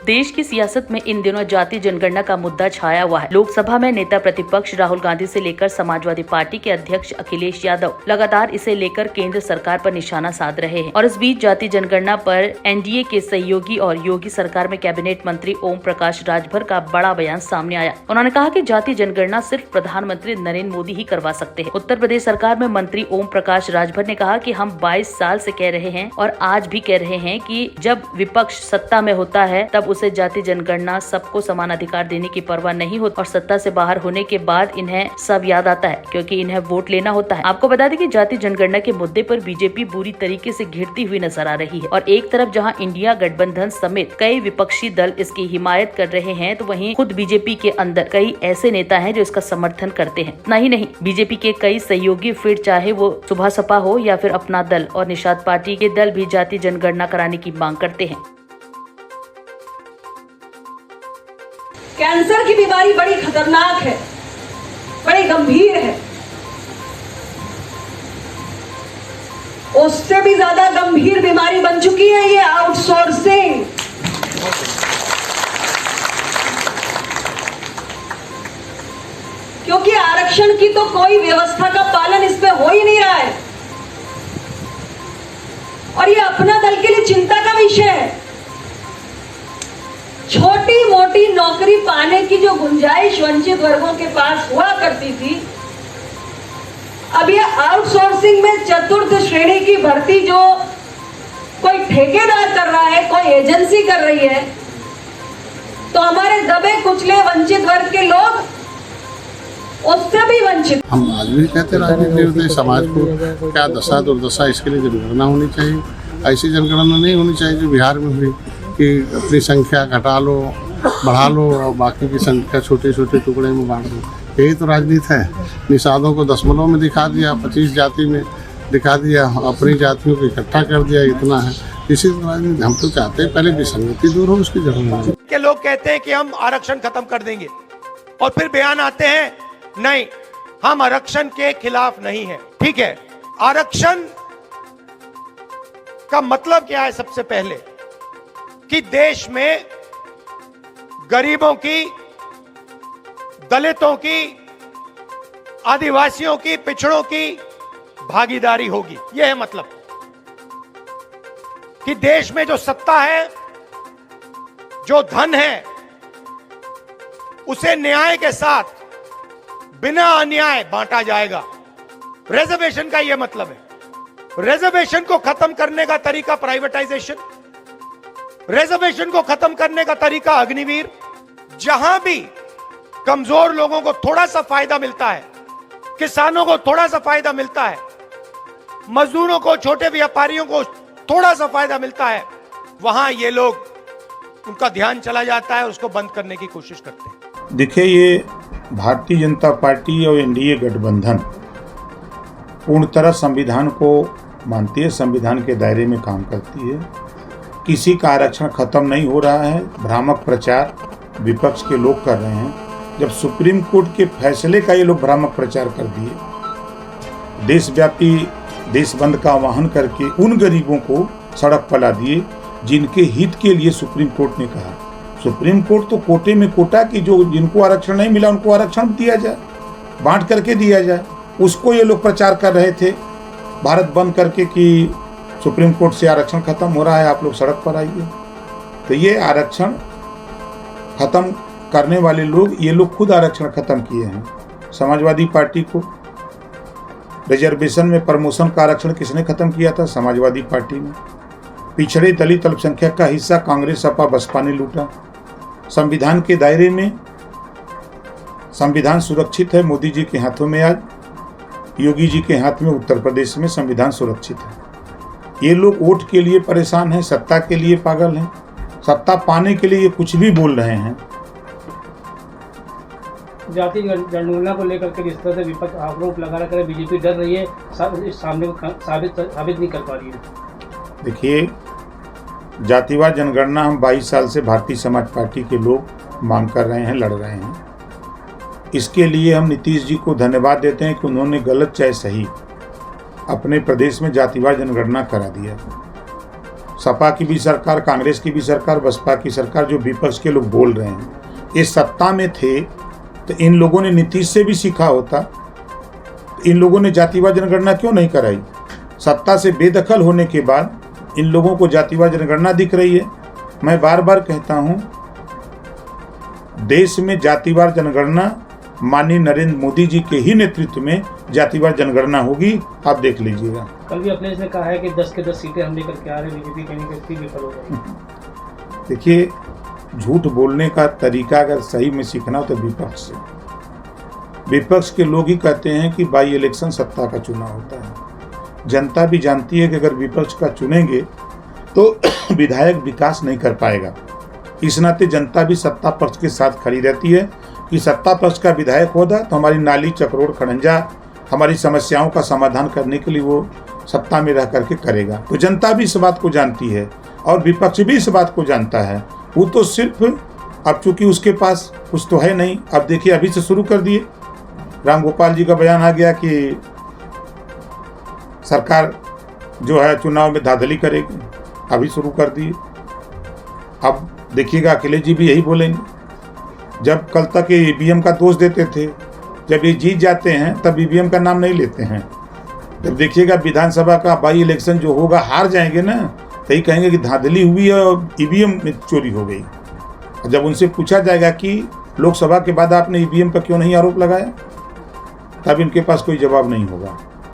देश की सियासत में इन दिनों जाति जनगणना का मुद्दा छाया हुआ है। लोकसभा में नेता प्रतिपक्ष राहुल गांधी से लेकर समाजवादी पार्टी के अध्यक्ष अखिलेश यादव लगातार इसे लेकर केंद्र सरकार पर निशाना साध रहे हैं और इस बीच जाति जनगणना पर एनडीए के सहयोगी और योगी सरकार में कैबिनेट मंत्री ओम प्रकाश राजभर का बड़ा बयान सामने आया। उन्होंने कहा कि जाति जनगणना सिर्फ प्रधानमंत्री नरेंद्र मोदी ही करवा सकते हैं। उत्तर प्रदेश सरकार में मंत्री ओम प्रकाश राजभर ने कहा कि हम 22 साल से कह रहे हैं और आज भी कह रहे हैं कि जब विपक्ष सत्ता में होता है तब उसे जाति जनगणना सबको समान अधिकार देने की परवाह नहीं होती और सत्ता से बाहर होने के बाद इन्हें सब याद आता है क्योंकि इन्हें वोट लेना होता है। आपको बता दें कि जाति जनगणना के मुद्दे पर बीजेपी बुरी तरीके से घिरती हुई नजर आ रही है और एक तरफ जहां इंडिया गठबंधन समेत कई विपक्षी दल इसकी हिमायत कर रहे हैं तो वहीं खुद बीजेपी के अंदर कई ऐसे नेता हैं जो इसका समर्थन करते हैं। इतना ही नहीं, बीजेपी के कई सहयोगी फिर चाहे वो सुभाष सपा हो या फिर अपना दल और निषाद पार्टी के दल भी जाति जनगणना कराने की मांग करते हैं। कैंसर की बीमारी बड़ी खतरनाक है, बड़ी गंभीर है। उससे भी ज्यादा गंभीर बीमारी बन चुकी है ये आउटसोर्सिंग। क्योंकि आरक्षण की तो कोई व्यवस्था का पालन इसमें हो ही नहीं रहा है और ये अपना दल के लिए चिंता का विषय है। छोटी मोटी नौकरी पाने की जो गुंजाइश वंचित वर्गों के पास हुआ करती थी, अब ये आउटसोर्सिंग में चतुर्थ श्रेणी की भर्ती जो कोई ठेकेदार कर रहा है, कोई एजेंसी कर रही है, तो हमारे दबे कुचले वंचित वर्ग के लोग उससे भी वंचित। हम आज भी कहते राजनीति समाज को क्या दशा दुर्दशा, इसके लिए जनगणना होनी चाहिए। ऐसी जनगणना नहीं होनी चाहिए जो बिहार में हुई कि अपनी संख्या घटा लो, बढ़ा लो और बाकी की संख्या छोटे छोटे टुकड़े में बांट दो। यही तो राजनीति है। निषादों को दशमलव में दिखा दिया, 25 जाति में दिखा दिया, अपनी जातियों को इकट्ठा कर दिया, इतना है। इसी राजनीति हम तो चाहते हैं पहले विसंगति दूर हो, उसकी जरूरत के लोग कहते हैं कि हम आरक्षण खत्म कर देंगे और फिर बयान आते हैं नहीं, हम आरक्षण के खिलाफ नहीं है। ठीक है, आरक्षण का मतलब क्या है? सबसे पहले कि देश में गरीबों की, दलितों की, आदिवासियों की, पिछड़ों की भागीदारी होगी। यह है मतलब कि देश में जो सत्ता है, जो धन है, उसे न्याय के साथ बिना अन्याय बांटा जाएगा। रिजर्वेशन का यह मतलब है। रिजर्वेशन को खत्म करने का तरीका प्राइवेटाइजेशन, रिजर्वेशन को खत्म करने का तरीका अग्निवीर। जहां भी कमजोर लोगों को थोड़ा सा फायदा मिलता है, किसानों को थोड़ा सा फायदा मिलता है, मजदूरों को, छोटे व्यापारियों को थोड़ा सा फायदा मिलता है, वहां ये लोग, उनका ध्यान चला जाता है, उसको बंद करने की कोशिश करते हैं। देखिए, ये भारतीय जनता पार्टी और एनडीए गठबंधन पूर्ण तरह संविधान को मानती है, संविधान के दायरे में काम करती है। किसी का आरक्षण खत्म नहीं हो रहा है। भ्रामक प्रचार विपक्ष के लोग कर रहे हैं। जब सुप्रीम कोर्ट के फैसले का ये लोग भ्रामक प्रचार कर दिए, देशव्यापी देश बंद का आह्वान करके उन गरीबों को सड़क पर ला दिए जिनके हित के लिए सुप्रीम कोर्ट ने कहा। सुप्रीम कोर्ट तो कोटे में कोटा की, जो जिनको आरक्षण नहीं मिला उनको आरक्षण दिया जाए, बांट करके दिया जाए। उसको ये लोग प्रचार कर रहे थे भारत बंद करके कि सुप्रीम कोर्ट से आरक्षण खत्म हो रहा है, आप लोग सड़क पर आइए। तो ये आरक्षण खत्म करने वाले लोग, ये लोग खुद आरक्षण खत्म किए हैं। समाजवादी पार्टी को रिजर्वेशन में प्रमोशन का आरक्षण किसने खत्म किया था? समाजवादी पार्टी ने। पिछड़े दलित अल्पसंख्यक का हिस्सा कांग्रेस, सपा, बसपा ने लूटा। संविधान के दायरे में संविधान सुरक्षित है मोदी जी के हाथों में, आज योगी जी के हाथ में उत्तर प्रदेश में संविधान सुरक्षित है। ये लोग वोट के लिए परेशान हैं, सत्ता के लिए पागल हैं, सत्ता पाने के लिए ये कुछ भी बोल रहे हैं। जाति जनगणना को लेकर के जिस तरह से विपक्ष आरोप लगा रहा है, बीजेपी डर रही है, इस सामने को साबित नहीं कर पा रही है। देखिए, जातिवाद जनगणना हम 22 साल से भारतीय समाज पार्टी के लोग मांग कर रहे हैं, लड़ रहे हैं। इसके लिए हम नीतीश जी को धन्यवाद देते हैं कि उन्होंने गलत चाहे सही अपने प्रदेश में जातिवाद जनगणना करा दिया। सपा की भी सरकार, कांग्रेस की भी सरकार, बसपा की सरकार, जो विपक्ष के लोग बोल रहे हैं, ये सत्ता में थे तो इन लोगों ने नीतीश से भी सीखा होता। इन लोगों ने जातिवाद जनगणना क्यों नहीं कराई? सत्ता से बेदखल होने के बाद इन लोगों को जातिवाद जनगणना दिख रही है। मैं बार बार कहता हूं, देश में जातिवार जनगणना माननीय नरेंद्र मोदी जी के ही नेतृत्व में जातिवार जनगणना होगी, आप देख लीजिएगा। कल भी अखिलेश ने कहा है कि 10 के 10 सीटें हम लेकर के आ रहे हैं, बीजेपी कहीं कहीं विफल हो जाएगी। देखिए, झूठ बोलने का तरीका अगर सही में सीखना हो तो विपक्ष से। विपक्ष के लोग ही कहते हैं कि बाई इलेक्शन सत्ता का चुनाव होता है। जनता भी जानती है कि अगर विपक्ष का चुनेंगे तो विधायक विकास नहीं कर पाएगा। इस नाते जनता भी सत्ता पक्ष के साथ खड़ी रहती है कि सत्ता पक्ष का विधायक होगा तो हमारी नाली, चक्रोड़, खड़ंजा, हमारी समस्याओं का समाधान करने के लिए वो सत्ता में रह करके करेगा। तो जनता भी इस बात को जानती है और विपक्ष भी इस बात को जानता है। वो तो सिर्फ अब चूंकि उसके पास कुछ तो है नहीं, अब देखिए अभी से शुरू कर दिए। राम गोपाल जी का बयान आ गया कि सरकार जो है चुनाव में धांधली करेगी, अभी शुरू कर दिए। अब देखिएगा अखिलेश जी भी यही बोलेंगे। जब कल तक ये ईवीएम का दोष देते थे, जब ये जीत जाते हैं तब ईवीएम का नाम नहीं लेते हैं। जब देखिएगा विधानसभा का बाई इलेक्शन जो होगा, हार जाएंगे ना, तो ही कहेंगे कि धांधली हुई है और ईवीएम में चोरी हो गई। जब उनसे पूछा जाएगा कि लोकसभा के बाद आपने ईवीएम पर क्यों नहीं आरोप लगाया, तब इनके पास कोई जवाब नहीं होगा।